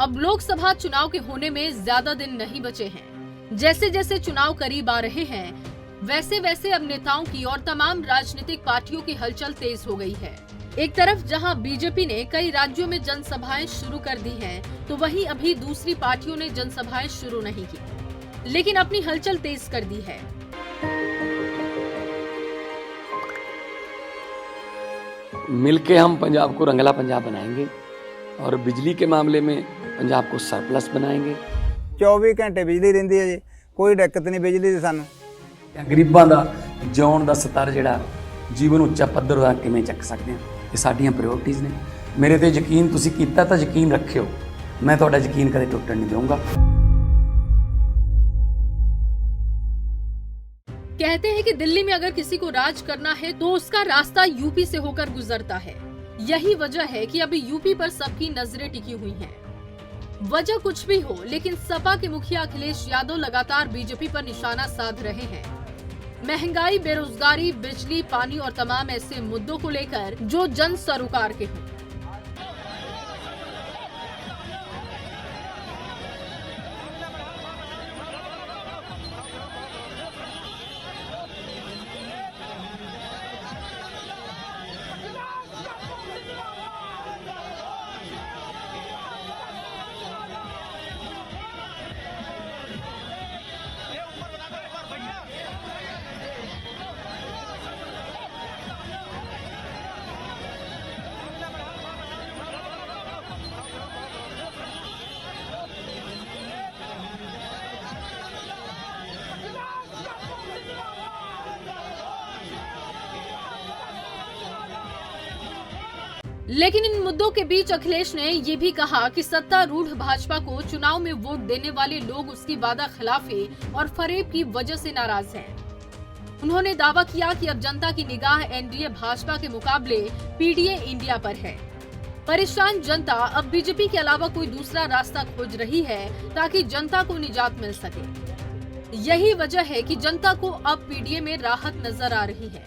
अब लोकसभा चुनाव के होने में ज्यादा दिन नहीं बचे हैं। जैसे जैसे चुनाव करीब आ रहे हैं, वैसे वैसे अब नेताओं की और तमाम राजनीतिक पार्टियों की हलचल तेज हो गई है। एक तरफ जहां बीजेपी ने कई राज्यों में जनसभाएं शुरू कर दी हैं, तो वहीं अभी दूसरी पार्टियों ने जनसभाएं शुरू नहीं की, लेकिन अपनी हलचल तेज कर दी है। मिलके हम पंजाब को रंगला पंजाब बनाएंगे और बिजली के मामले में पंजाब को सरप्लस बनाएंगे। 24 घंटे बिजली रहिंदी है जी, कोई दिक्कत नहीं बिजली दी सानू। गरीबां दा जिउण दा स्तर जिहड़ा जीवन ਉੱਚਾ ਪੱਧਰ ਦਾ ਕਿਵੇਂ ਚੱਕ ਸਕਦੇ ਹਾਂ, ਇਹ ਸਾਡੀਆਂ ਪ੍ਰਾਇੋਰਟੀਜ਼ ਨੇ। ਮੇਰੇ ਤੇ ਯਕੀਨ ਤੁਸੀਂ ਕੀਤਾ ਤਾਂ ਯਕੀਨ ਰੱਖਿਓ, ਮੈਂ ਤੁਹਾਡਾ ਯਕੀਨ ਕਦੇ ਟੁੱਟਣ ਨਹੀਂ ਦਊਂਗਾ। कहते हैं कि दिल्ली में अगर किसी को राज करना है तो उसका रास्ता यूपी से होकर गुजरता है। यही वजह है कि अभी यूपी पर सबकी नजरें टिकी हुई हैं। वजह कुछ भी हो, लेकिन सपा के मुखिया अखिलेश यादव लगातार बीजेपी पर निशाना साध रहे हैं। महंगाई, बेरोजगारी, बिजली, पानी और तमाम ऐसे मुद्दों को लेकर जो जन सरोकार के हों। लेकिन इन मुद्दों के बीच अखिलेश ने ये भी कहा कि सत्तारूढ़ भाजपा को चुनाव में वोट देने वाले लोग उसकी वादा खिलाफी और फरेब की वजह से नाराज हैं। उन्होंने दावा किया कि अब जनता की निगाह एनडीए भाजपा के मुकाबले पीडीए इंडिया पर है। परेशान जनता अब बीजेपी के अलावा कोई दूसरा रास्ता खोज रही है ताकि जनता को निजात मिल सके। यही वजह है कि जनता को अब पीडीए में राहत नजर आ रही है।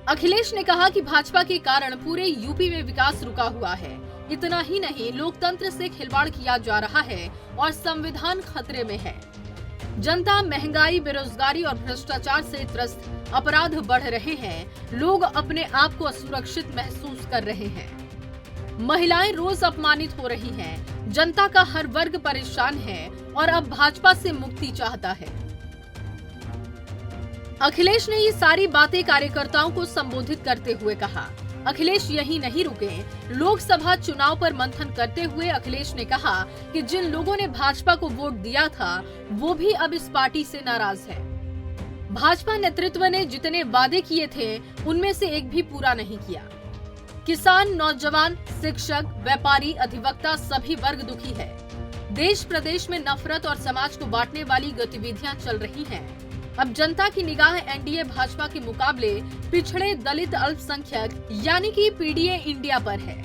अखिलेश ने कहा कि भाजपा के कारण पूरे यूपी में विकास रुका हुआ है। इतना ही नहीं, लोकतंत्र से खिलवाड़ किया जा रहा है और संविधान खतरे में है। जनता महंगाई, बेरोजगारी और भ्रष्टाचार से त्रस्त, अपराध बढ़ रहे हैं, लोग अपने आप को असुरक्षित महसूस कर रहे हैं, महिलाएं रोज अपमानित हो रही हैं, जनता का हर वर्ग परेशान है और अब भाजपा से मुक्ति चाहता है। अखिलेश ने ये सारी बातें कार्यकर्ताओं को संबोधित करते हुए कहा। अखिलेश यही नहीं रुके, लोकसभा चुनाव पर मंथन करते हुए अखिलेश ने कहा कि जिन लोगों ने भाजपा को वोट दिया था वो भी अब इस पार्टी से नाराज है। भाजपा नेतृत्व ने जितने वादे किए थे उनमें से एक भी पूरा नहीं किया। किसान, नौजवान, शिक्षक, व्यापारी, अधिवक्ता सभी वर्ग दुखी है। देश प्रदेश में नफरत और समाज को बांटने वाली गतिविधियां चल रही हैं। अब जनता की निगाह एनडीए भाजपा के मुकाबले पिछड़े, दलित, अल्पसंख्यक यानी कि पीडीए इंडिया पर है।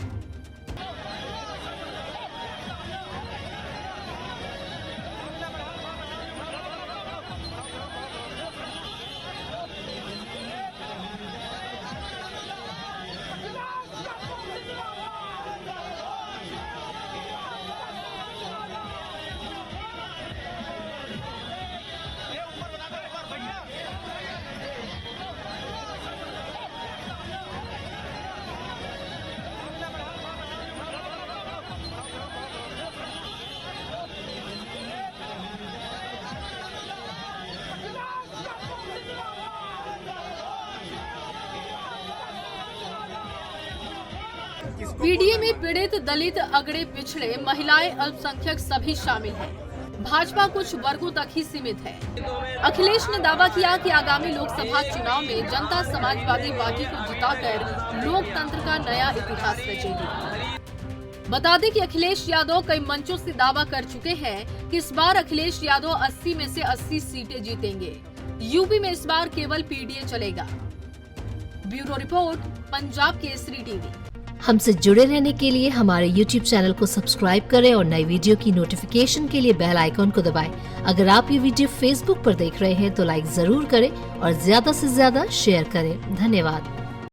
पीडीए में पीड़ित, दलित, अगड़े, पिछड़े, महिलाएं, अल्पसंख्यक सभी शामिल हैं। भाजपा कुछ वर्गों तक ही सीमित है। अखिलेश ने दावा किया कि आगामी लोकसभा चुनाव में जनता समाजवादी पार्टी को जिताकर लोकतंत्र का नया इतिहास रचेगी। बता दें कि अखिलेश यादव कई मंचों से दावा कर चुके हैं कि इस बार अखिलेश यादव 80 में से 80 सीटें जीतेंगे। यूपी में इस बार केवल पीडीए चलेगा। Bureau report, Punjab Kesari TV. हमसे जुड़े रहने के लिए हमारे YouTube चैनल को सब्सक्राइब करें और नई वीडियो की नोटिफिकेशन के लिए बेल आइकॉन को दबाएं। अगर आप ये वीडियो Facebook पर देख रहे हैं तो लाइक जरूर करें और ज्यादा से ज्यादा शेयर करें। धन्यवाद।